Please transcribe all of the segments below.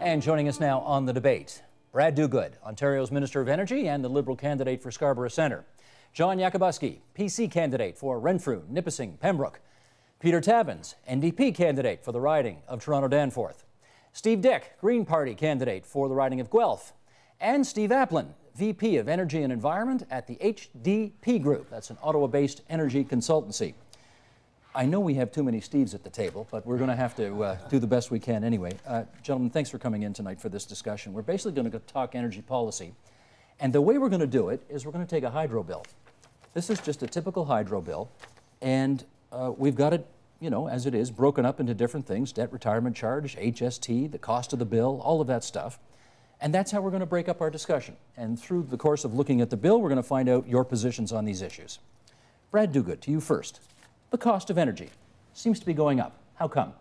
And joining us now on the debate, Brad Dogood, Ontario's Minister of Energy and the Liberal candidate for Scarborough Centre. John Yakabuski, PC candidate for Renfrew, Nipissing, Pembroke. Peter Tabuns, NDP candidate for the riding of Toronto-Danforth. Steve Dick, Green Party candidate for the riding of Guelph. And Steve Applin, VP of Energy and Environment at the HDP Group. That's an Ottawa-based energy consultancy. I know we have too many Steves at the table, but we're going to have to do the best we can anyway. Gentlemen, thanks for coming in tonight for this discussion. We're basically going to talk energy policy. And the way we're going to do it is we're going to take a hydro bill. This is just a typical hydro bill. And we've got it, you know, as it is, broken up into different things: debt retirement charge, HST, the cost of the bill, all of that stuff. And that's how we're going to break up our discussion. And through the course of looking at the bill, we're going to find out your positions on these issues. Brad Dogood, to you first. The cost of energy seems to be going up. How come?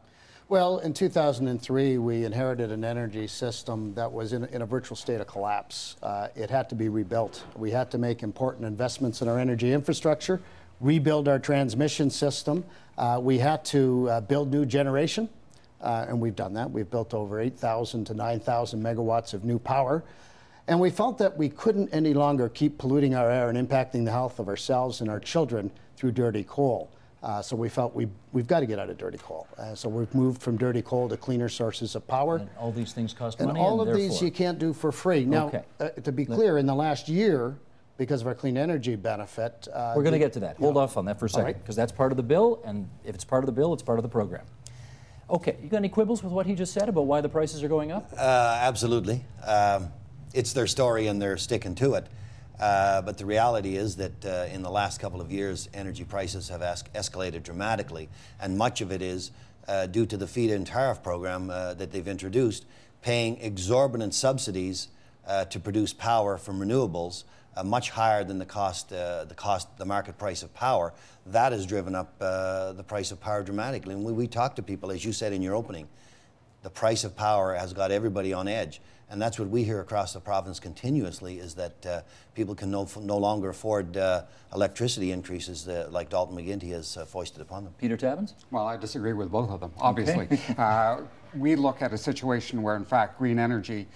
Well, in 2003, we inherited an energy system that was in a virtual state of collapse. It had to be rebuilt. We had to make important investments in our energy infrastructure, rebuild our transmission system. We had to build new generation, and we've done that. We've built over 8,000 to 9,000 megawatts of new power. And we felt that we couldn't any longer keep polluting our air and impacting the health of ourselves and our children through dirty coal. So we felt we've got to get out of dirty coal. So we've moved from dirty coal to cleaner sources of power. And all these things cost money. And all of these you can't do for free. Now, to be clear, in the last year, because of our clean energy benefit... we're going to get to that. Hold off on that for a second, because that's part of the bill, and if it's part of the bill, it's part of the program. Okay, you got any quibbles with what he just said about why the prices are going up? Absolutely. It's their story and they're sticking to it. But the reality is that in the last couple of years, energy prices have escalated dramatically, and much of it is due to the feed-in tariff program that they've introduced, paying exorbitant subsidies to produce power from renewables, much higher than the market price of power. That has driven up the price of power dramatically. And when we talk to people, as you said in your opening, the price of power has got everybody on edge. And that's what we hear across the province continuously, is that people can no longer afford electricity increases like Dalton McGuinty has foisted upon them. Peter Tabuns? Well, I disagree with both of them, obviously. Okay. We look at a situation where, in fact, green energy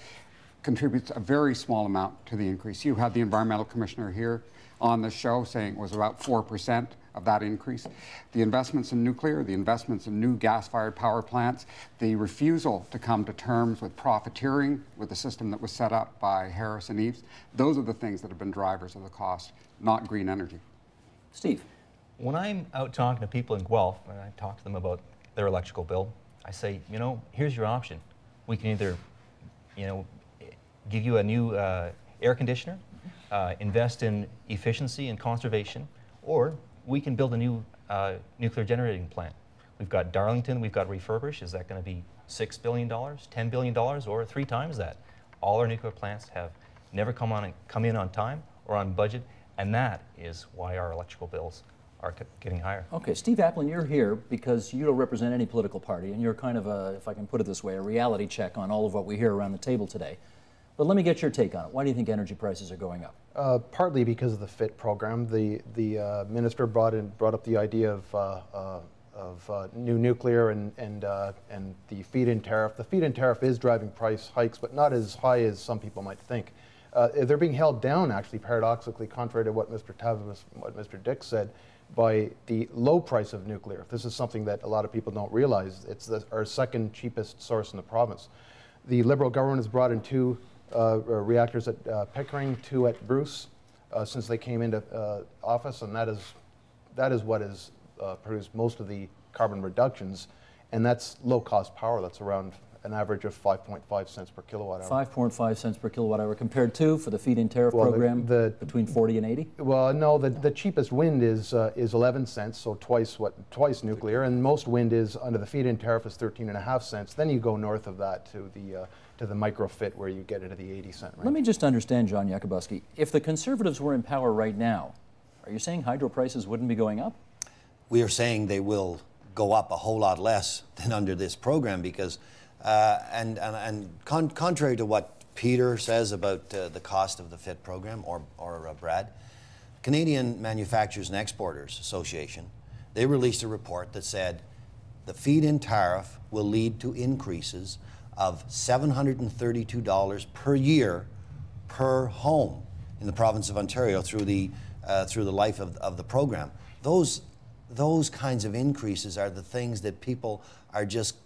contributes a very small amount to the increase. You had the environmental commissioner here on the show saying it was about 4% of that increase. The investments in nuclear, the investments in new gas-fired power plants, the refusal to come to terms with profiteering with the system that was set up by Harris and Eves, those are the things that have been drivers of the cost, not green energy. Steve? When I'm out talking to people in Guelph, and I talk to them about their electrical bill, I say, you know, here's your option. We can either, you know, give you a new air conditioner, invest in efficiency and conservation, or we can build a new nuclear generating plant. We've got Darlington, we've got refurbish. Is that going to be $6 billion, $10 billion, or 3 times that? All our nuclear plants have never come in on time or on budget, and that is why our electrical bills are getting higher. Okay, Steve Applin, you're here because you don't represent any political party, and you're kind of a, if I can put it this way, a reality check on all of what we hear around the table today. But let me get your take on it. Why do you think energy prices are going up? Partly because of the FIT program. The minister brought up the idea of new nuclear and the feed-in tariff. The feed-in tariff is driving price hikes, but not as high as some people might think. They're being held down, actually, paradoxically, contrary to what Mr. Tabuns, what Mr. Dick said, by the low price of nuclear. This is something that a lot of people don't realize. It's our second cheapest source in the province. The Liberal government has brought in 2 reactors at Pickering, 2 at Bruce, since they came into office, and that is what has produced most of the carbon reductions, and that's low-cost power. That's around an average of 5.5 cents per kilowatt hour. 5.5 cents per kilowatt hour compared to, for the feed-in tariff program, between 40 and 80? Well, no, the cheapest wind is 11 cents, so twice nuclear, and most wind is under the feed-in tariff is 13.5 cents. Then you go north of that to the microfit, where you get into the 80-cent range. Let me just understand, John Yakabuski. If the Conservatives were in power right now, are you saying hydro prices wouldn't be going up? We are saying they will go up a whole lot less than under this program, because contrary to what Peter says about the cost of the FIT program, or Brad, Canadian Manufacturers and Exporters Association, they released a report that said the feed-in tariff will lead to increases of $732 per year per home in the province of Ontario through the life of the program. Those kinds of increases are the things that people are just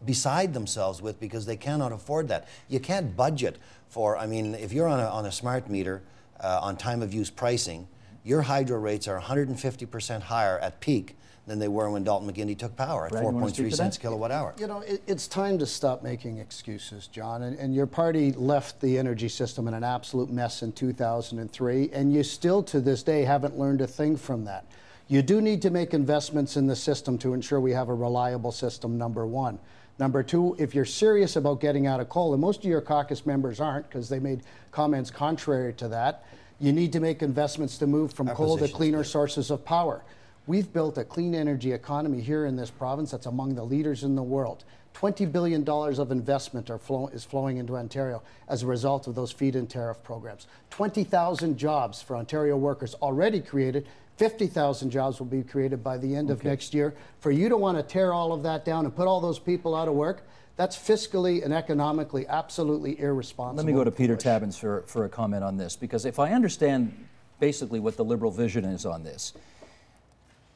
beside themselves with because they cannot afford that. You can't budget for, I mean, if you're on a smart meter on time of use pricing, your hydro rates are 150% higher at peak than they were when Dalton McGuinty took power at 4.3 cents a kilowatt hour. You know, it's time to stop making excuses, John. And your party left the energy system in an absolute mess in 2003, and you still to this day haven't learned a thing from that. You do need to make investments in the system to ensure we have a reliable system, number one. Number two, if you're serious about getting out of coal, and most of your caucus members aren't because they made comments contrary to that, you need to make investments to move from coal to cleaner sources of power. We've built a clean energy economy here in this province that's among the leaders in the world. $20 billion of investment is flowing into Ontario as a result of those feed-in tariff programs. 20,000 jobs for Ontario workers already created. 50,000 jobs will be created by the end of next year. For you to want to tear all of that down and put all those people out of work, that's fiscally and economically absolutely irresponsible. Let me go to Peter Tabuns for a comment on this, because if I understand basically what the Liberal vision is on this,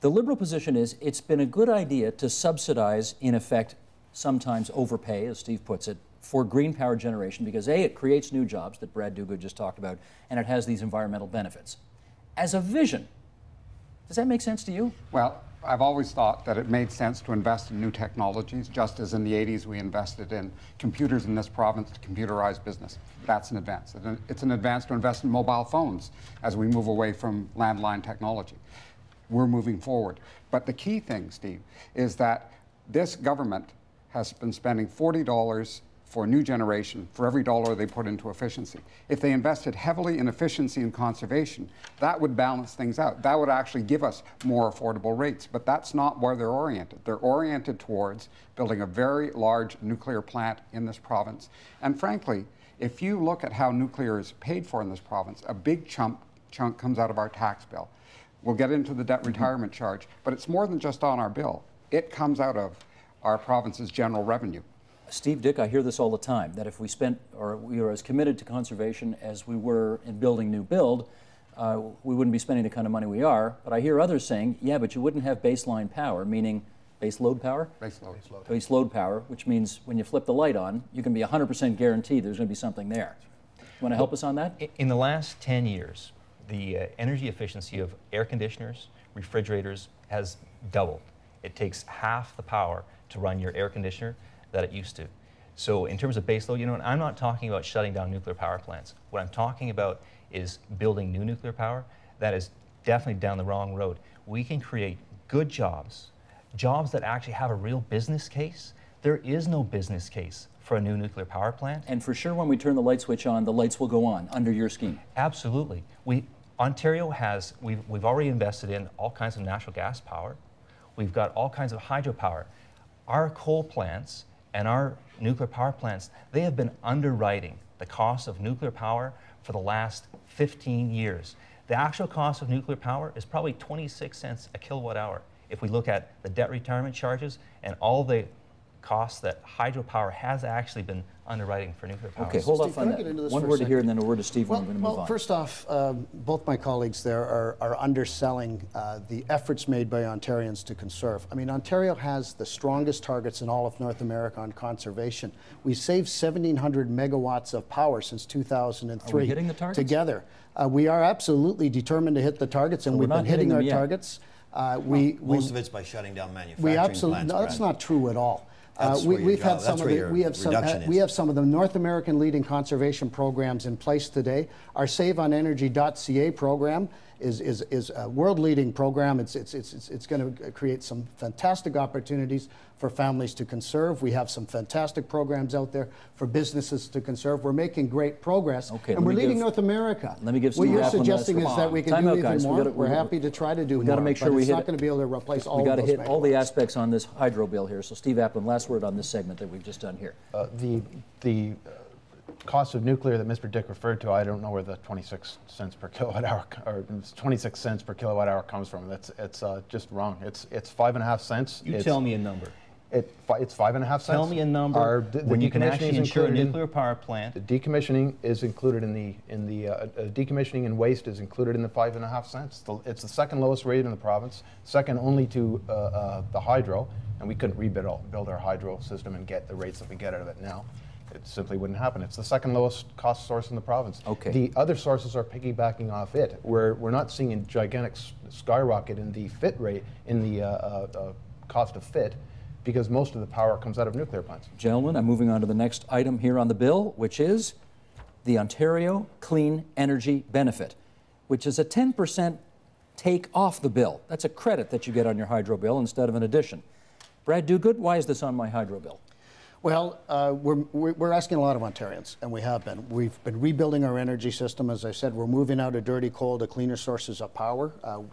the Liberal position is it's been a good idea to subsidize, in effect, sometimes overpay, as Steve puts it, for green power generation because A, it creates new jobs that Brad Dogood just talked about, and it has these environmental benefits. As a vision, does that make sense to you? Well, I've always thought that it made sense to invest in new technologies, just as in the 80s we invested in computers in this province to computerize business. That's an advance. It's an advance to invest in mobile phones as we move away from landline technology. We're moving forward. But the key thing, Steve, is that this government has been spending $40 for new generation for every dollar they put into efficiency. If they invested heavily in efficiency and conservation, that would balance things out. That would actually give us more affordable rates, but that's not where they're oriented. They're oriented towards building a very large nuclear plant in this province. And frankly, if you look at how nuclear is paid for in this province, a big chunk comes out of our tax bill. We'll get into the debt retirement charge, but it's more than just on our bill. It comes out of our province's general revenue. Steve, Dick, I hear this all the time, that if we spent, or we were as committed to conservation as we were in building new build, we wouldn't be spending the kind of money we are. But I hear others saying, yeah, but you wouldn't have baseline power, meaning base load power? Base load. Base load power, which means when you flip the light on, you can be 100% guaranteed there's going to be something there. You want to help us on that? In the last 10 years, the energy efficiency of air conditioners, refrigerators has doubled. It takes half the power to run your air conditioner that it used to. So in terms of baseload, you know, I'm not talking about shutting down nuclear power plants. What I'm talking about is building new nuclear power. That is definitely down the wrong road. We can create good jobs, jobs that actually have a real business case. There is no business case for a new nuclear power plant. And for sure, when we turn the light switch on, the lights will go on under your scheme. Absolutely. Ontario has, we've already invested in all kinds of natural gas power. We've got all kinds of hydropower. Our coal plants and our nuclear power plants, they have been underwriting the cost of nuclear power for the last 15 years. The actual cost of nuclear power is probably 26 cents a kilowatt hour. If we look at the debt retirement charges and all the costs that hydropower has actually been underwriting for nuclear power. Okay, hold Steve, off on that. One word here and then a word to Steve, and we're going to move on. First off, both my colleagues there are underselling the efforts made by Ontarians to conserve. I mean, Ontario has the strongest targets in all of North America on conservation. We saved 1,700 megawatts of power since 2003. Are we hitting the targets? Together. We are absolutely determined to hit the targets, and we've been hitting our targets. Most of it's by shutting down manufacturing plants. No, that's not true at all. We have some of the North American leading conservation programs in place today. Our SaveOnEnergy.ca program is a world-leading program. It's going to create some fantastic opportunities for families to conserve. We have some fantastic programs out there for businesses to conserve. We're making great progress, and we're leading North America. Let me give what Steve you're Applin suggesting is that we can do even more. We're happy to try to do more. We've got to make sure but we it's hit not going to be able to replace all of those. We've got to hit all the megawatts. aspects on this hydro bill here. So Steve Applin, last word on this segment that we've just done here. The cost of nuclear that Mr. Dick referred to, I don't know where the 26 cents per kilowatt hour or 26 cents per kilowatt hour comes from. It's just wrong. It's 5.5 cents. You tell me a number. It's 5.5 cents. Tell me a number when you can actually insure a nuclear power plant. The decommissioning is included in the decommissioning and waste is included in the 5.5 cents. It's the second lowest rate in the province, second only to the hydro, and we couldn't build our hydro system and get the rates that we get out of it now. It simply wouldn't happen. It's the second lowest cost source in the province. Okay. The other sources are piggybacking off it. We're not seeing a gigantic skyrocket in the FIT rate, in the cost of FIT, because most of the power comes out of nuclear plants. Gentlemen, I'm moving on to the next item here on the bill, which is the Ontario Clean Energy Benefit, which is a 10% take off the bill. That's a credit that you get on your hydro bill instead of an addition. Brad Dogood, why is this on my hydro bill? Well, we're asking a lot of Ontarians, and we have been. We've been rebuilding our energy system. As I said, we're moving out of dirty coal to cleaner sources of power.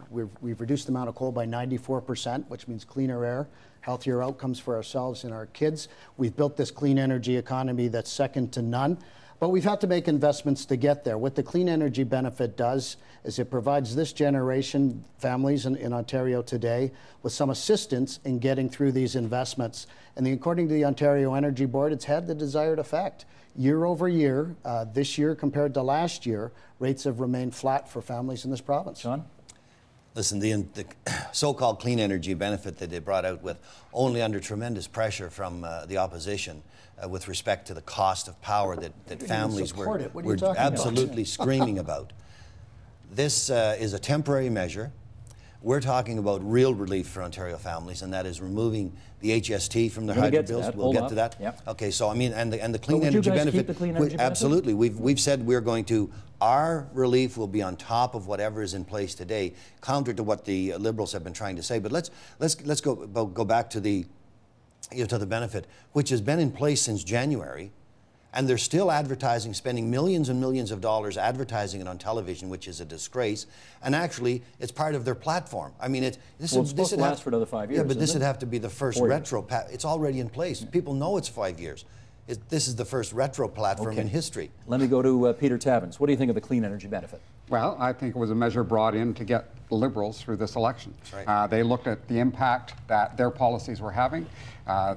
We've reduced the amount of coal by 94%, which means cleaner air, healthier outcomes for ourselves and our kids. We've built this clean energy economy that's second to none. But we've had to make investments to get there. What the Clean Energy Benefit does is it provides this generation, families in Ontario today, with some assistance in getting through these investments. And according to the Ontario Energy Board, it's had the desired effect. Year over year, this year compared to last year, rates have remained flat for families in this province. Sean? Listen, the so-called clean energy benefit that they brought out with only under tremendous pressure from the opposition with respect to the cost of power that families were absolutely screaming about. This is a temporary measure. We're talking about real relief for Ontario families, and that is removing the HST from their hydro bills. We'll get to that. Yep. Okay, so I mean, and the clean energy benefit. Absolutely, we've said we're going to. Our relief will be on top of whatever is in place today, counter to what the Liberals have been trying to say. But let's go back to the to the benefit, which has been in place since January. And they're still advertising, spending millions and millions of dollars advertising it on television, which is a disgrace. And actually, it's part of their platform. I mean, it's supposed to last for another 5 years. Yeah, but this would have to be the first retro. It's already in place. People know it's 5 years. This is the first retro platform in history. Let me go to Peter Tabuns. What do you think of the Clean Energy Benefit? Well, I think it was a measure brought in to get the Liberals through this election. Right. They looked at the impact that their policies were having.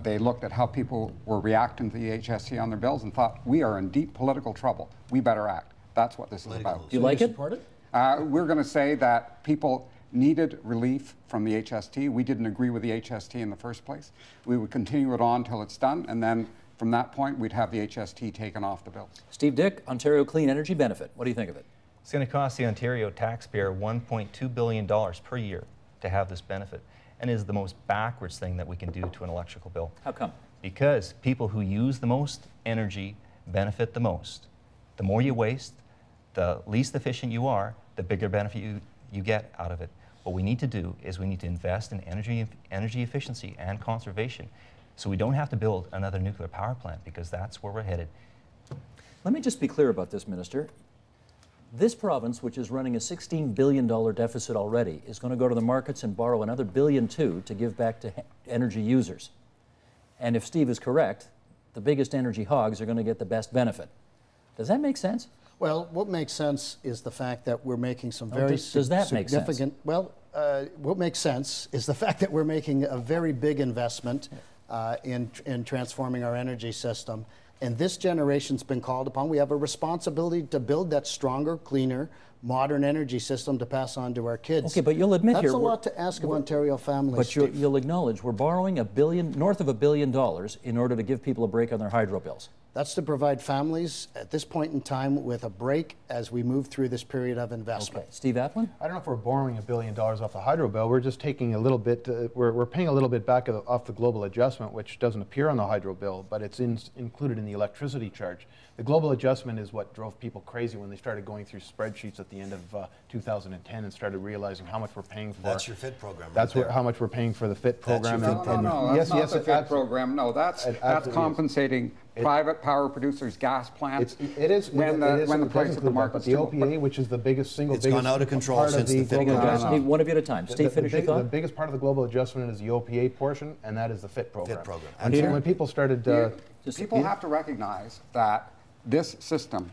They looked at how people were reacting to the HST on their bills and thought, we are in deep political trouble. We better act. That's what this is about. Do you like it? Support it? We're going to say that people needed relief from the HST. We didn't agree with the HST in the first place. We would continue it on until it's done, and then from that point, we'd have the HST taken off the bills. Steve Dick, Ontario Clean Energy Benefit. What do you think of it? It's going to cost the Ontario taxpayer $1.2 billion per year to have this benefit, and is the most backwards thing that we can do to an electrical bill. How come? Because people who use the most energy benefit the most. The more you waste, the least efficient you are, the bigger benefit you get out of it. What we need to do is we need to invest in energy efficiency and conservation, so we don't have to build another nuclear power plant, because that's where we're headed. Let me just be clear about this, Minister. This province, which is running a $16 billion deficit already, is going to go to the markets and borrow another $1.2 billion to give back to energy users. And if Steve is correct, the biggest energy hogs are going to get the best benefit. Does that make sense? Well, what makes sense is the fact that we're making some does that make sense? Well, what makes sense is the fact that we're making a very big investment in transforming our energy system. And this generation's been called upon. We have a responsibility to build that stronger, cleaner, modern energy system to pass on to our kids. Okay, but you'll admit that's here... That's a lot to ask of Ontario families, But Steve. you'll acknowledge we're borrowing north of $1 billion in order to give people a break on their hydro bills. That's to provide families at this point in time with a break as we move through this period of investment. Okay. Steve Atwin? I don't know if we're borrowing $1 billion off the hydro bill. We're just taking a little bit, we're paying a little bit back off the global adjustment, which doesn't appear on the hydro bill, but it's included in the electricity charge. The global adjustment is what drove people crazy when they started going through spreadsheets at the end of 2010 and started realizing how much we're paying for. That's your FIT program. That's how much we're paying for the FIT program. That's your FIT No, that's not the FIT program. No, that's compensating private power producers, gas plants. It is when the price of the market. But the OPA, which is the biggest It's gone out of control since the FIT program. One of you at a time. Steve, finish your thought. The biggest part of the global adjustment is the OPA portion, and that is the FIT program. FIT program. And so when people started... people have to recognize that this system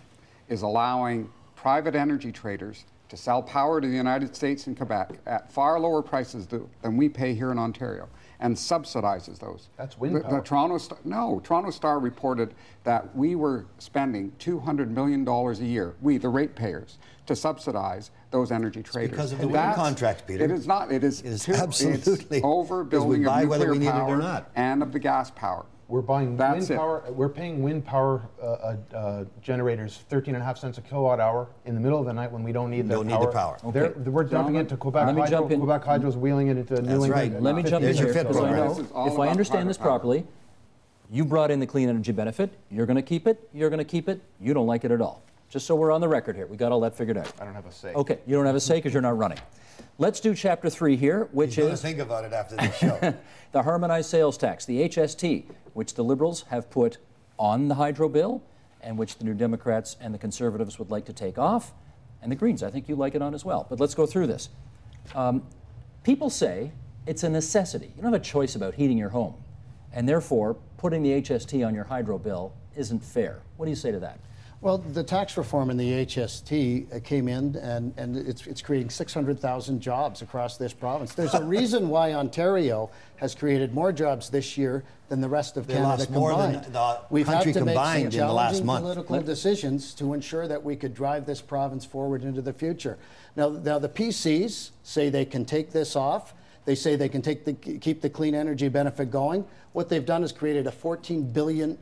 is allowing private energy traders to sell power to the United States and Quebec at far lower prices than we pay here in Ontario. and subsidizes those. That's wind power. The Toronto Star reported that we were spending $200 million a year, we, the ratepayers, to subsidize those energy traders. Because of the wind contract, Peter. It is not. It is absolutely it's overbuilding of whether we nuclear need it or power not. and of the gas power. We're buying That's wind it. power. We're paying wind power generators 13.5 cents a kilowatt hour in the middle of the night when we don't need Don't their need the power. They're- We're dumping it to Quebec let me Hydro. jump in. Quebec Hydro's wheeling it into New England. right. Let me jump in There's your here FIT because I program. know This is all if I about understand this private power. properly, you brought in the clean energy benefit. You're going to keep it. You're going to keep it. You don't like it at all. Just so we're on the record here, we got all that figured out. I don't have a say. Okay, you don't have a say because you're not running. Let's do Chapter 3 here, which He's gonna is think about it after this show. the harmonized sales tax, the HST, which the Liberals have put on the hydro bill and which the New Democrats and the Conservatives would like to take off, and the Greens. I think you like it on as well. But let's go through this. People say it's a necessity. You don't have a choice about heating your home, and therefore putting the HST on your hydro bill isn't fair. What do you say to that? Well, the tax reform in the HST came in, and it's creating 600,000 jobs across this province. There's a reason why Ontario has created more jobs this year than the rest of They Canada lost more than combined. the We've had country to make some combined in the last challenging month. political decisions to ensure that we could drive this province forward into the future. Now the PCs say they can take this off. They say they can keep the clean energy benefit going. What they've done is created a $14 billion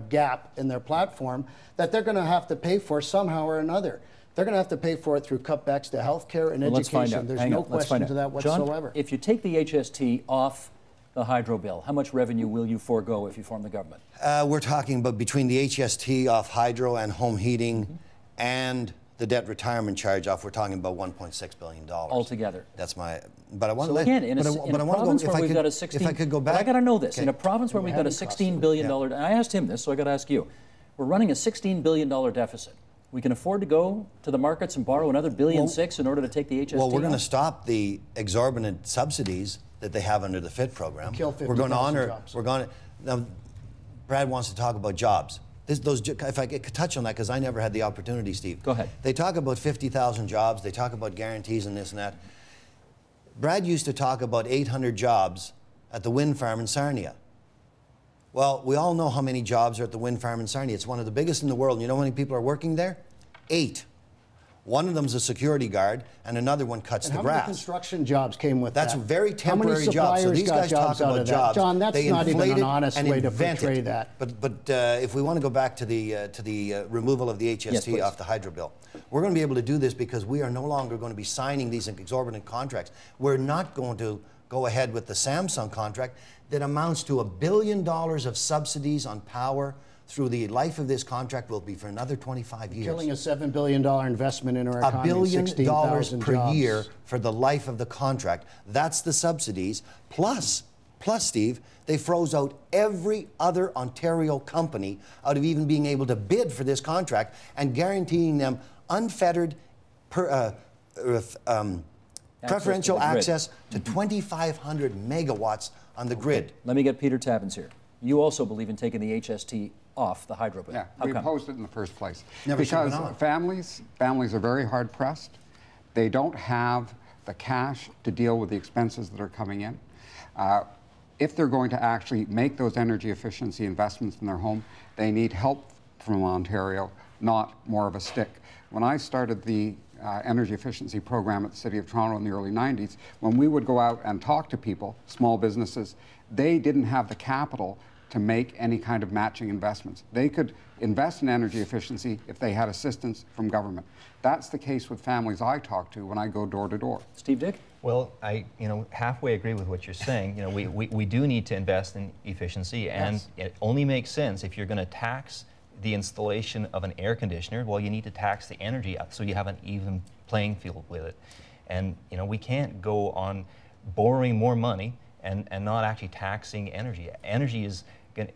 gap in their platform that they're going to have to pay for somehow or another. They're going to have to pay for it through cutbacks to healthcare and Well, let's find education. out. There's Hang no on, let's find question to out. that John, whatsoever. if you take the HST off the hydro bill, how much revenue will you forego if you form the government? We're talking about between the HST off hydro and home heating and the debt retirement charge off, we're talking about $1.6 billion. Altogether. That's my, but I want So to let, again, in a, but in a province where we've got a 16, if I could go but back. I got to know this. Okay. In a province where we've got a $16 billion, and I asked him this, so I got to ask you. We're running a $16 billion deficit. We can afford to go to the markets and borrow another $1.6 billion in order to take the HST Well, we're going to off? stop the exorbitant subsidies that they have under the FIT program. Kill We're going to 50,000 honor. jobs. We're going to. Now, Brad wants to talk about jobs. If I could touch on that, because I never had the opportunity, Steve. Go ahead. They talk about 50,000 jobs. They talk about guarantees and this and that. Brad used to talk about 800 jobs at the wind farm in Sarnia. Well, we all know how many jobs are at the wind farm in Sarnia. It's one of the biggest in the world. And you know how many people are working there? 8. One of them's a security guard, and another one cuts And the how grass. many construction jobs came with That's that? very temporary how many jobs. So suppliers these got guys talk jobs out about of that? jobs. John, that's They not even an inflate it honest and way to invent portray it. that. But if we want to go back to the removal of the HST please. off the hydro bill, we're going to be able to do this because we are no longer going to be signing these exorbitant contracts. We're not going to go ahead with the Samsung contract that amounts to $1 billion of subsidies on power through the life of this contract will be for another 25 years. Killing a $7 billion investment in our $1 economy, billion 16,000 per jobs. year for the life of the contract. That's the subsidies. Plus, Steve, they froze out every other Ontario company out of even being able to bid for this contract and guaranteeing them unfettered preferential access to 2,500 megawatts on the grid. Let me get Peter Tabuns here. You also believe in taking the HST off the hydro bill. Yeah, How we come? opposed it in the first place. Never should've because been on. families are very hard pressed. They don't have the cash to deal with the expenses that are coming in. If they're going to actually make those energy efficiency investments in their home, they need help from Ontario, not more of a stick. When I started the energy efficiency program at the City of Toronto in the early 90s, when we would go out and talk to people, small businesses, they didn't have the capital to make any kind of matching investments. They could invest in energy efficiency if they had assistance from government. That's the case with families I talk to when I go door to door. Steve Dick? Well, I halfway agree with what you're saying. We do need to invest in efficiency, and it only makes sense if you're going to tax the installation of an air conditioner. Well, you need to tax the energy so you have an even playing field with it. And we can't go on borrowing more money and not actually taxing energy. Energy is going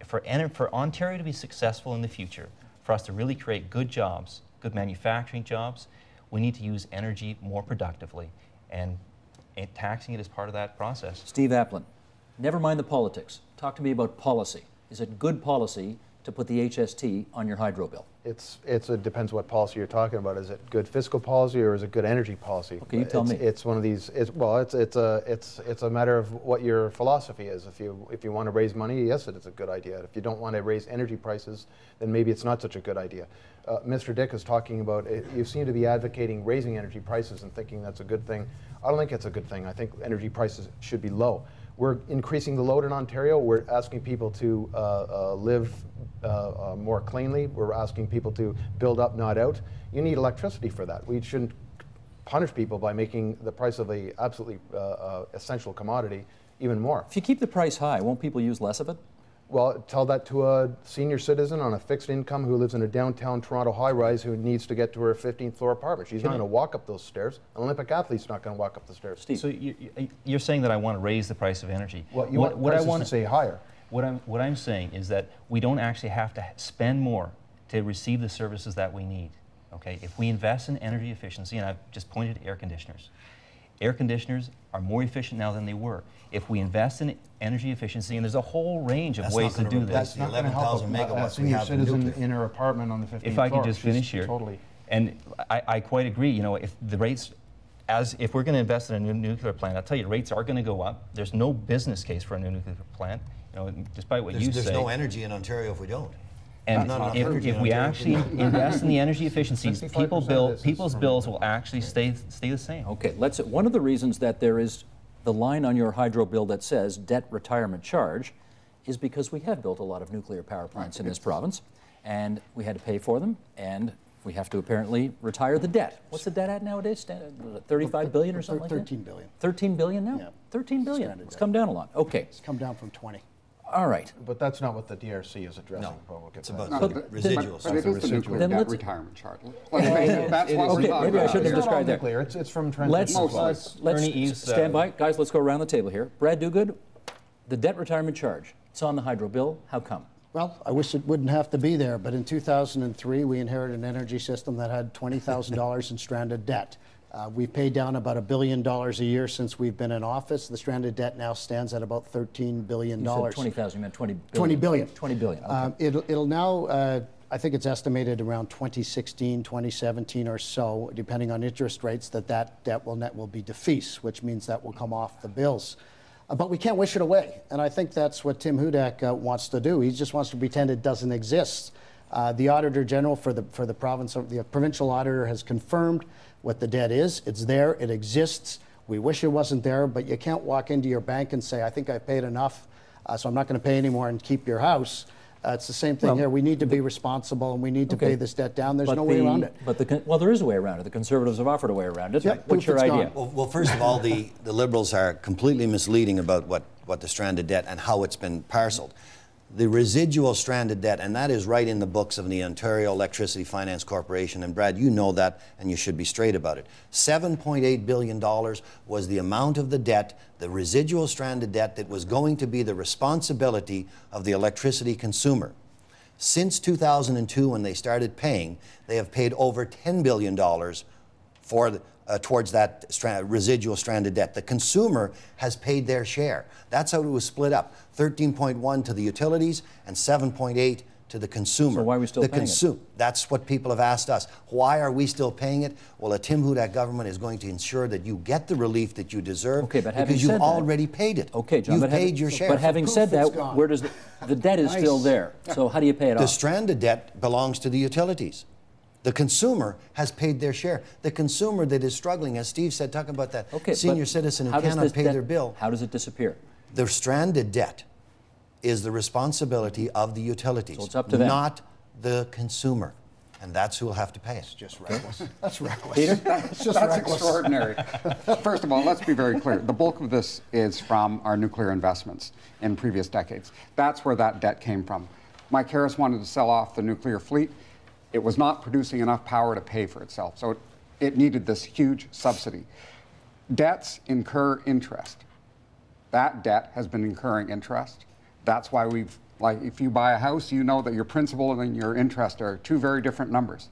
for Ontario to be successful in the future, for us to really create good jobs, good manufacturing jobs, we need to use energy more productively, and taxing it is part of that process. Steve Applin, never mind the politics. Talk to me about policy. Is it good policy to put the HST on your hydro bill? It depends what policy you're talking about. Is it good fiscal policy or is it good energy policy? Okay, you tell me. It's one of these. It's a matter of what your philosophy is. If you want to raise money, yes, it is a good idea. If you don't want to raise energy prices, then maybe it's not such a good idea. Mr. Dick is talking about. You seem to be advocating raising energy prices and thinking that's a good thing. I don't think it's a good thing. I think energy prices should be low. We're increasing the load in Ontario. We're asking people to live more cleanly. We're asking people to build up, not out. You need electricity for that. We shouldn't punish people by making the price of a absolutely essential commodity even more. If you keep the price high, won't people use less of it? Well, tell that to a senior citizen on a fixed income who lives in a downtown Toronto high-rise who needs to get to her 15th floor apartment. She's not going to walk up those stairs. An Olympic athlete's not going to walk up the stairs. Steve. So you're saying that I want to raise the price of energy. Well, you want prices to say higher. What I'm saying is that we don't actually have to spend more to receive the services that we need. Okay, if we invest in energy efficiency, and I've just pointed to air conditioners. Air conditioners are more efficient now than they were. If we invest in energy efficiency, and there's a whole range of ways to do this. That's not going to help a senior citizen in her apartment on the 15th floor. If I could just finish here. Totally. And I quite agree, you know, if the rates, if we're going to invest in a new nuclear plant, I'll tell you, rates are going to go up. There's no business case for a new nuclear plant, you know, despite what you say. There's no energy in Ontario if we don't. And if we actually invest in the energy efficiencies, people's bills will actually stay the same. Okay, one of the reasons that there is the line on your hydro bill that says debt retirement charge is because we have built a lot of nuclear power plants in this province, and we had to pay for them, and we have to apparently retire the debt. What's the debt at nowadays? 35 billion or something like that? 13 billion. 13 billion now? Yeah. 13 billion. It's come down a lot. Okay. It's come down from 20. All right. But that's not what the DRC is addressing. No, We'll get it's to about that. residuals. But it is the nuclear Then debt let's- retirement chart. Let's face it, that's what we're Okay, talking maybe I about. shouldn't have It's not all described that. nuclear. It's from Let's transition. Ernie Eves, stand by. Guys, let's go around the table here. Brad Dogood, the debt retirement charge. It's on the hydro bill. How come? Well, I wish it wouldn't have to be there, but in 2003, we inherited an energy system that had $20,000 in stranded debt. We've paid down about $1 billion a year since we've been in office. The stranded debt now stands at about $13 billion. You said 20,000, you meant 20 billion. 20 billion. 20 billion, okay. It'll now, I think it's estimated around 2016, 2017 or so, depending on interest rates, that debt will be defeased, which means that will come off the bills. But we can't wish it away, and I think that's what Tim Hudak wants to do. He just wants to pretend it doesn't exist. The Auditor General for the province, the provincial auditor, has confirmed what the debt is. It's there, it exists. We wish it wasn't there, but you can't walk into your bank and say, I think I paid enough, so I'm not going to pay anymore and keep your house. It's the same thing here. We need to be responsible, and we need to pay this debt down. There's no way around it. Well, there is a way around it. The Conservatives have offered a way around it. Yeah, What's your it's idea? gone. Well, first of all, the Liberals are completely misleading about what the stranded debt and how it's been parceled. The residual stranded debt, and that is right in the books of the Ontario Electricity Finance Corporation, and Brad, you know that, and you should be straight about it. $7.8 billion was the amount of the debt, the residual stranded debt, that was going to be the responsibility of the electricity consumer. Since 2002, when they started paying, they have paid over $10 billion towards that residual stranded debt. The consumer has paid their share. That's how it was split up. 13.1 to the utilities and 7.8 to the consumer. So why are we still paying it? That's what people have asked us. Why are we still paying it? Well, a Tim Hudak government is going to ensure that you get the relief that you deserve, because you've already paid it. Okay, John, you've paid your share. But having said that, where does the debt is still there? So how do you pay it off? The stranded debt belongs to the utilities. The consumer has paid their share. The consumer that is struggling, as Steve said, talking about that senior citizen who cannot pay their bill. How does it disappear? The stranded debt is the responsibility of the utilities, so it's up to them, not the consumer. And that's who will have to pay it. It's just reckless. That's reckless. Peter? That's extraordinary. First of all, let's be very clear. The bulk of this is from our nuclear investments in previous decades. That's where that debt came from. Mike Harris wanted to sell off the nuclear fleet. It was not producing enough power to pay for itself, so it needed this huge subsidy. Debts incur interest. That debt has been incurring interest. That's why if you buy a house, you know that your principal and your interest are two very different numbers.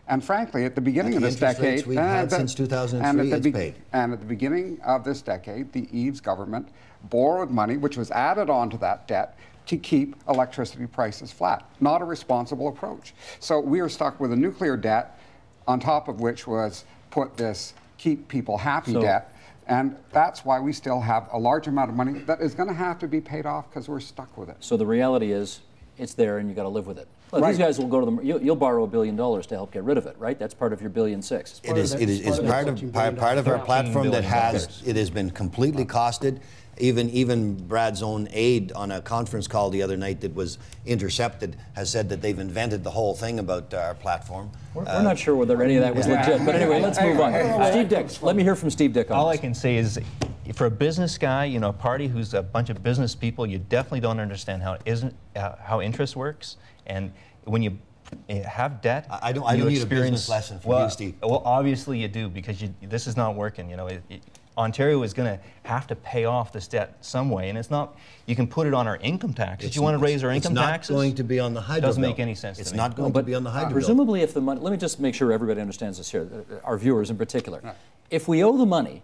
And frankly, at the beginning of this decade, we've had since 2003, it's paid. And at the beginning of this decade, the Eves government borrowed money, which was added onto that debt, to keep electricity prices flat. Not a responsible approach. So we are stuck with a nuclear debt, on top of which was put this keep people happy debt. And that's why we still have a large amount of money that is going to have to be paid off because we're stuck with it. So the reality is, it's there and you got to live with it. Well, these guys will go to the. You'll borrow $1 billion to help get rid of it, right? That's part of your $1.6 billion. It is part of our platform that has been completely costed. Even Brad's own aide on a conference call the other night that was intercepted has said that they've invented the whole thing about our platform. We're not sure whether any of that was legit, but anyway, let's move on. Steve Dick, let me hear from Steve Dick on All this. I can say is, for a business guy, you know, a party who's a bunch of business people, you definitely don't understand how interest works, and when you have debt, I don't need a business lesson from you, Steve. Well, obviously you do, because this is not working. You know, Ontario is going to have to pay off this debt some way, and it's not. You can put it on our income tax. If you want to raise our income taxes, it's not going to be on the hydro bill. Doesn't make any sense to me. It's not going to be on the hydro bill. Presumably, if the money. Let me just make sure everybody understands this here, our viewers in particular. Right. If we owe the money,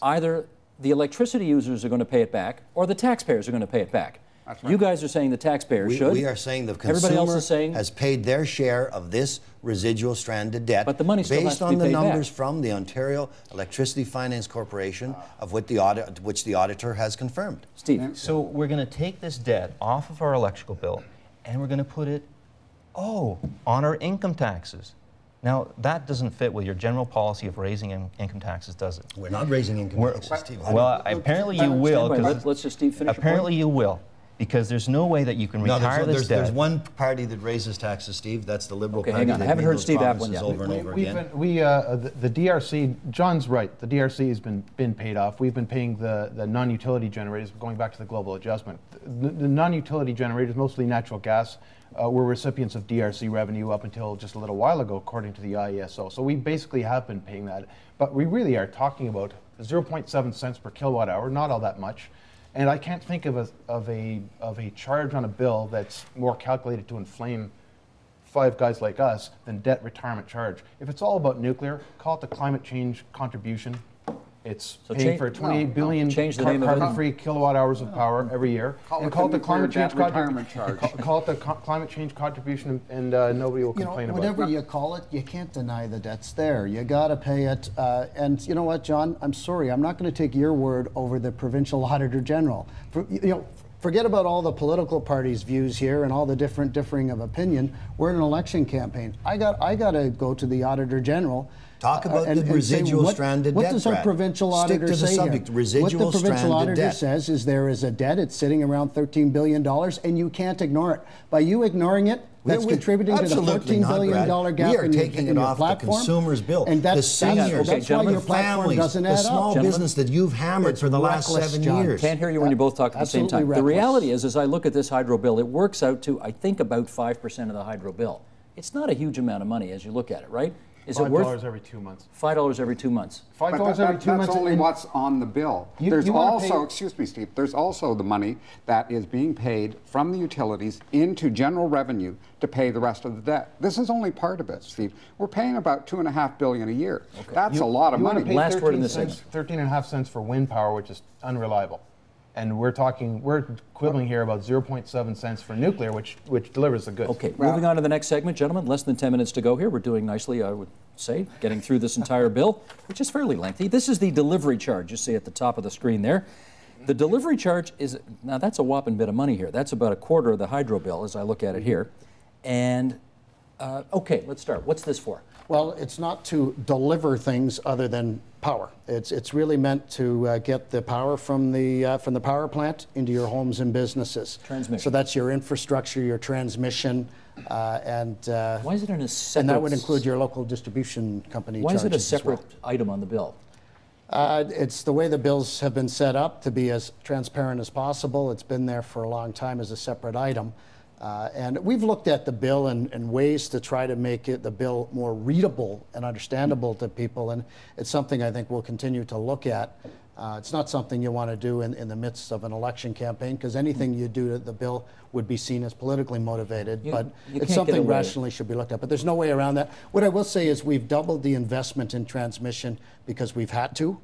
either the electricity users are going to pay it back, or the taxpayers are going to pay it back. That's right. You guys are saying the taxpayers should. We are saying the Everybody else consumer is saying, has paid their share of this residual stranded debt, but the money still has based to on be the paid numbers back. from the Ontario Electricity Finance Corporation, of which the auditor has confirmed. Steve. So we're going to take this debt off of our electrical bill, and we're going to put it, on our income taxes. Now, that doesn't fit with your general policy of raising income taxes, does it? We're not raising income taxes, Steve. Well, apparently you will. Let's just Steve finish. Apparently you will, because there's no way that you can retire this debt. There's one party that raises taxes, Steve. That's the Liberal Party. Hang on. I haven't heard Steve Applin yet. Over and over again. The DRC, John's right. The DRC has been paid off. We've been paying the non-utility generators, going back to the global adjustment. The non-utility generators, mostly natural gas, were recipients of DRC revenue up until just a little while ago, according to the IESO. So we basically have been paying that. But we really are talking about 0.7 cents per kilowatt hour, not all that much. And I can't think of a charge on a bill that's more calculated to inflame five guys like us than debt retirement charge. If it's all about nuclear, call it the climate change contribution. It's paying for 28 billion carbon-free kilowatt hours of power every year. And call it the climate change retirement charge. Call it the climate change contribution, and nobody will complain about it. Whatever you call it, you can't deny the debt's there. You got to pay it. And you know what, John? I'm sorry. I'm not going to take your word over the provincial auditor general. Forget about all the political parties' views here and all the differing of opinion. We're in an election campaign. I got to go to the auditor general. Talk about the residual stranded debt. What does our provincial auditor say? Stick to the subject. Residual what the provincial auditor says is there is a debt. It's sitting around $13 billion, and you can't ignore it. By you ignoring it, that's contributing to the $14 billion gap. We are taking it off the consumer's bill. And the seniors, that's why your families, doesn't add the small business that you've hammered for the last 7 years. Can't hear you when you both talk at the same time. The reality is, as I look at this hydro bill, it works out to, I think, about 5% of the hydro bill. It's not a huge amount of money as you look at it, right? Is it worth $5 every 2 months? $5 every 2 months. $5 every 2 months. That's only what's on the bill. There's also, excuse me, Steve, there's also the money that is being paid from the utilities into general revenue to pay the rest of the debt. This is only part of it, Steve. We're paying about $2.5 billion a year. Okay. That's a lot of money. Last word in this segment. 13.5 cents for wind power, which is unreliable. And we're quibbling here about 0.7 cents for nuclear, which delivers the goods. Okay, moving on to the next segment, gentlemen. Less than 10 minutes to go here. We're doing nicely, I would say, getting through this entire bill, which is fairly lengthy. This is the delivery charge you see at the top of the screen there. The delivery charge is, now that's a whopping bit of money here. That's about a quarter of the hydro bill as I look at it here. And, okay, let's start. What's this for? Well, it's not to deliver things other than power. It's really meant to get the power from the power plant into your homes and businesses. Transmission. So that's your infrastructure, your transmission, and why is it in a separate? And that would include your local distribution company. Why is it a separate well. item on the bill? It's the way the bills have been set up to be as transparent as possible. It's been there for a long time as a separate item. And we've looked at the bill and ways to try to make the bill more readable and understandable to people, and it's something I think we'll continue to look at. It's not something you want to do in the midst of an election campaign, because anything you do to the bill would be seen as politically motivated, but it's something rationally should be looked at. But there's no way around that. What I will say is we've doubled the investment in transmission because we've had to.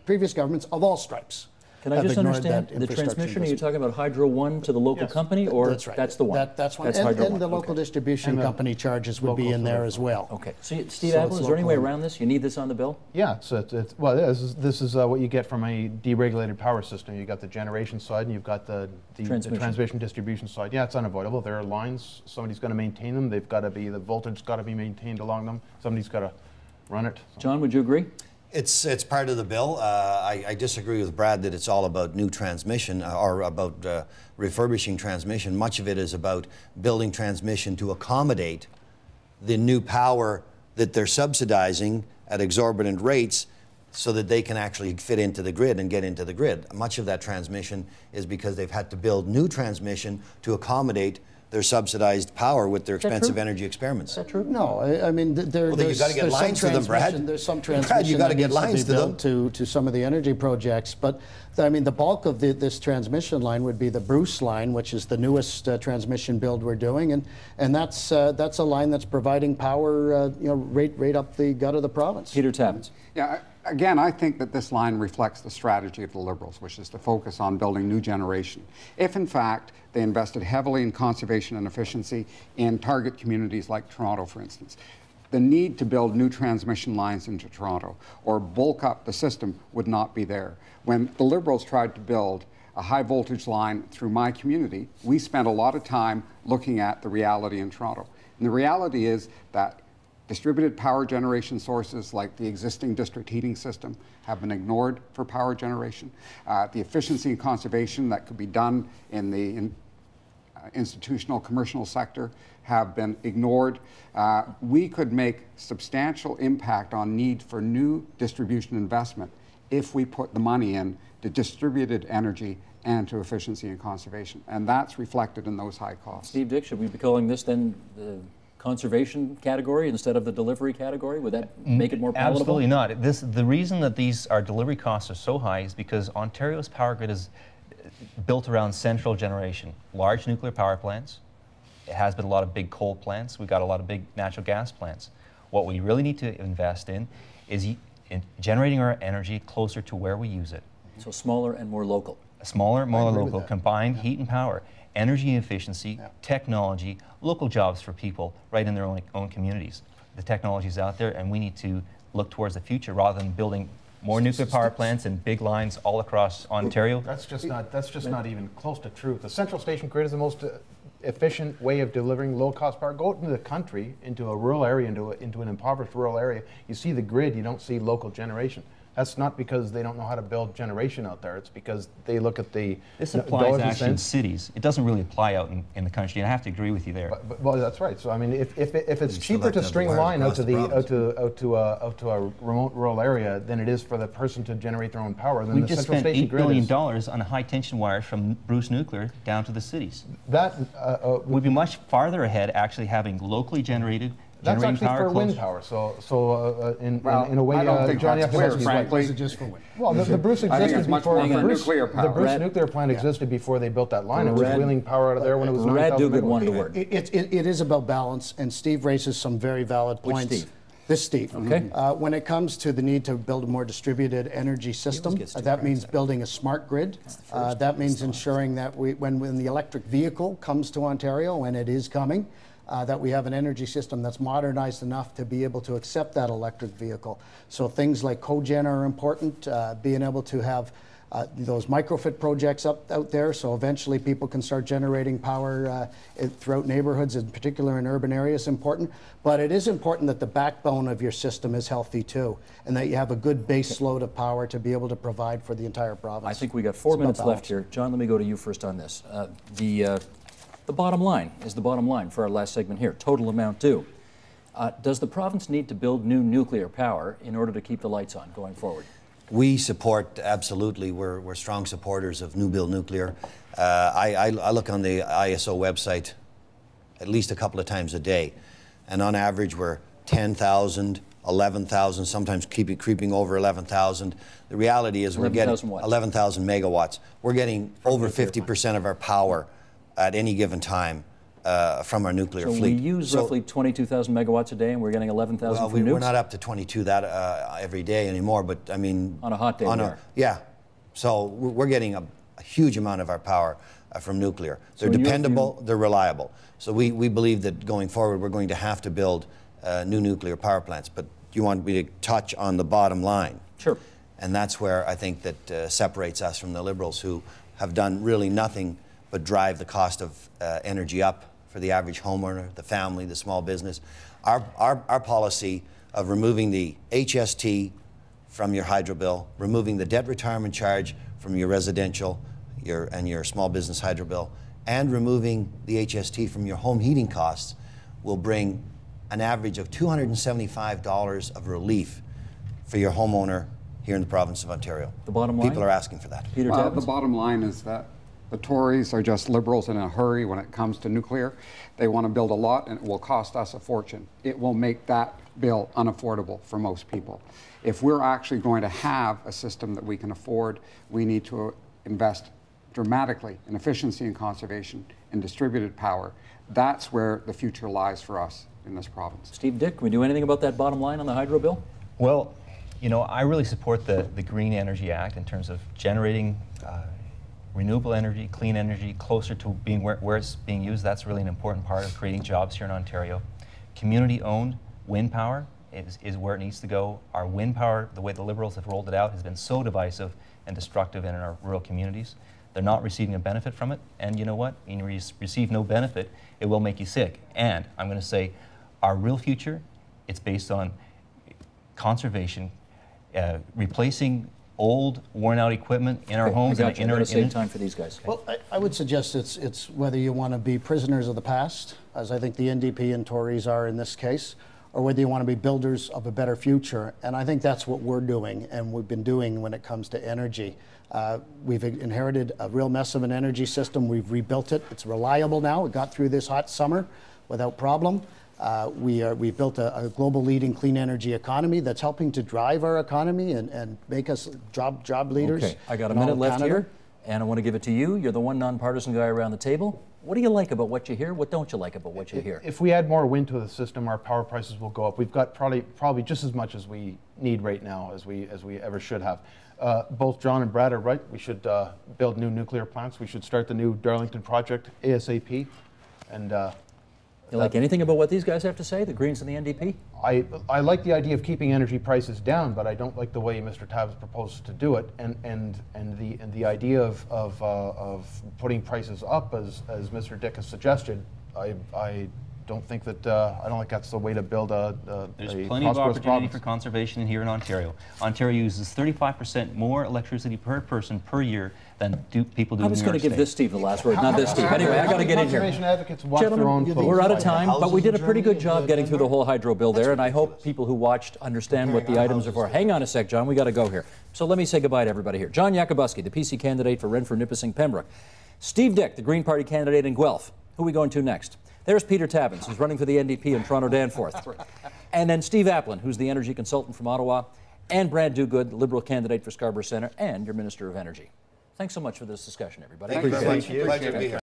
Previous governments of all stripes Can I have just ignored understand that the infrastructure transmission? Are you investment. talking about Hydro One to the local Yes. company, or That's right. that's the one? That's one. That's and, Hydro and One. the local Okay. distribution And the company charges would be local in for there the- as well. Okay. So, Steve So Appel, it's is there any way local. around this? You need this on the bill? Yeah, so well, this is what you get from a deregulated power system. You got the generation side, and you've got the transmission distribution side. Yeah, it's unavoidable. There are lines. Somebody's going to maintain them. They've got to be, the voltage's got to be maintained along them. Somebody's got to run it. John, would you agree? It's part of the bill. I disagree with Brad that it's all about new transmission or about refurbishing transmission. Much of it is about building transmission to accommodate the new power that they're subsidizing at exorbitant rates so that they can actually fit into the grid and get into the grid. Much of that transmission is because they've had to build new transmission to accommodate their subsidized power with their expensive energy experiments. Is that true? No, I mean, Well, then you gotta get lines to them, Brad. There's some Brad, you transmission gotta that get needs lines to be to built to some of the energy projects. But I mean, the bulk of this transmission line would be the Bruce line, which is the newest transmission build we're doing, and that's a line that's providing power, right up the gut of the province. Peter Tabuns. Yeah, again, I think that this line reflects the strategy of the Liberals, which is to focus on building new generation. If, in fact, they invested heavily in conservation and efficiency in target communities like Toronto, for instance, the need to build new transmission lines into Toronto or bulk up the system would not be there. When the Liberals tried to build a high voltage line through my community, we spent a lot of time looking at the reality in Toronto. And the reality is that distributed power generation sources like the existing district heating system have been ignored for power generation. The efficiency and conservation that could be done in the institutional commercial sector have been ignored. We could make substantial impact on need for new distribution investment if we put the money in to distributed energy and to efficiency and conservation. And that's reflected in those high costs. Steve Dick, should we be calling this then the conservation category instead of the delivery category? Would that make it more palatable? Absolutely not. The reason that our delivery costs are so high is because Ontario's power grid is built around central generation, large nuclear power plants. It has been a lot of big coal plants. We've got a lot of big natural gas plants. What we really need to invest in is in generating our energy closer to where we use it. So smaller and more local. Smaller, more local, combined heat and power, energy efficiency, technology, local jobs for people right in their own communities. The technology's out there, and we need to look towards the future rather than building more nuclear power plants and big lines all across Ontario. That's just not even close to truth. The central station grid is the most efficient way of delivering low-cost power. Go into the country, into a rural area, into an impoverished rural area. You see the grid, you don't see local generation. That's not because they don't know how to build generation out there. It's because they look at the This applies actually in cities. It doesn't really apply out in the country, and I have to agree with you there. Well, that's right. So I mean, if it's still cheaper have to to have string the a wire line out to across the out to a remote rural area than it is for the person to generate their own power, then We've the just central spent station $8 grid billion is on high tension wires from Bruce Nuclear down to the cities. that. We'd be much farther ahead actually having locally generated That's generating actually power for wind close. power. So in a way, I don't think John that's clear, Yakubowski's frankly. right. Just for wind. Well, the Bruce I think existed it's much before more for Bruce, nuclear the power. Bruce Brad- nuclear plant existed before they built that line. It was Brad- wheeling power out of there when it was Brad 9,000 Dogood megawatts. wanted a word. It is about balance, and Steve raises some very valid points. Steve? This Steve. Okay. When it comes to the need to build a more distributed energy system, that means building a smart grid. That means ensuring that when the electric vehicle comes to Ontario, when it is coming, that we have an energy system that's modernized enough to be able to accept that electric vehicle. So things like cogen are important, being able to have those microfit projects out there, so eventually people can start generating power throughout neighborhoods, in particular in urban areas, important. But it is important that the backbone of your system is healthy too, and that you have a good base load of power to be able to provide for the entire province. I think we got 4 It's about minutes left balance. here. John, let me go to you first on this. The bottom line is the bottom line for our last segment here, total amount due. Does the province need to build new nuclear power in order to keep the lights on going forward? We support, absolutely, we're strong supporters of new build nuclear. I look on the ISO website at least a couple of times a day, and on average we're 10,000, 11,000, sometimes creeping over 11,000. The reality is we're getting 11,000 what? 11,000 megawatts. We're getting over 50% of our power at any given time from our nuclear So fleet. we use roughly 22,000 megawatts a day, and we're getting 11,000 Well, from nukes? we're not up to 22 that every day anymore, but I mean... On a hot day, we are. Yeah. So we're getting a huge amount of our power from nuclear. They're dependable, they're reliable. So we believe that going forward, we're going to have to build new nuclear power plants. But you want me to touch on the bottom line? Sure. And that's where I think that separates us from the Liberals, who have done really nothing but drive the cost of energy up for the average homeowner, the family, the small business. Our policy of removing the HST from your hydro bill, removing the debt retirement charge from your residential and your small business hydro bill, and removing the HST from your home heating costs will bring an average of $275 of relief for your homeowner here in the province of Ontario. The bottom line? People are asking for that. Peter Well, Tabuns? the bottom line is that the Tories are just Liberals in a hurry when it comes to nuclear. They want to build a lot, and it will cost us a fortune. It will make that bill unaffordable for most people. If we're actually going to have a system that we can afford, we need to invest dramatically in efficiency and conservation and distributed power. That's where the future lies for us in this province. Steve Dick, can we do anything about that bottom line on the hydro bill? Well, you know, I really support the Green Energy Act in terms of generating renewable energy, clean energy, closer to being where it's being used. That's really an important part of creating jobs here in Ontario. Community-owned wind power is where it needs to go. Our wind power, the way the Liberals have rolled it out, has been so divisive and destructive in our rural communities. They're not receiving a benefit from it, and you know what? When you receive no benefit, it will make you sick. And I'm going to say, our real future, it's based on conservation, replacing old, worn-out equipment in our homes. I'm going to save time for these guys. Well, I would suggest it's whether you want to be prisoners of the past, as I think the NDP and Tories are in this case, or whether you want to be builders of a better future. And I think that's what we're doing and we've been doing when it comes to energy. We've inherited a real mess of an energy system. We've rebuilt it. It's reliable now. It got through this hot summer without problem. We've built a global leading clean energy economy that's helping to drive our economy and make us job leaders. Okay, I got a in all minute of left Canada. here, and I want to give it to you. You're the one nonpartisan guy around the table. What do you like about what you hear? What don't you like about what you hear? If we add more wind to the system, our power prices will go up. We've got probably just as much as we need right now as we ever should have. Both John and Brad are right. We should build new nuclear plants. We should start the new Darlington project ASAP. And You like anything about what these guys have to say, the Greens and the NDP? I like the idea of keeping energy prices down, but I don't like the way Mr. Tabuns proposes to do it, and the idea of putting prices up as Mr. Dick has suggested. I don't think that I don't think that's the way to build There's a plenty of prosperous opportunity province. for conservation here in Ontario. Ontario uses 35% more electricity per person per year than people do I in was New going York to give State. this Steve the last word, not this Steve. Anyway, I got to get in here. Conservation advocates watch their own Gentlemen, clothes. we're out of time, but we did a pretty good job getting through the whole hydro bill there, and I hope people who watched understand what the items are for. Hang on a sec, John, we got to go here. So let me say goodbye to everybody here. John Yakabuski, the PC candidate for Renfrew, Nipissing, Pembroke. Steve Dick, the Green Party candidate in Guelph. Who are we going to next? There's Peter Tabuns, who's running for the NDP in Toronto Danforth. And then Steve Applin, who's the energy consultant from Ottawa, and Brad Dogood, the Liberal candidate for Scarborough Centre, and your Minister of Energy. Thanks so much for this discussion, everybody. Thank you very much. Appreciate it. Pleasure to be here.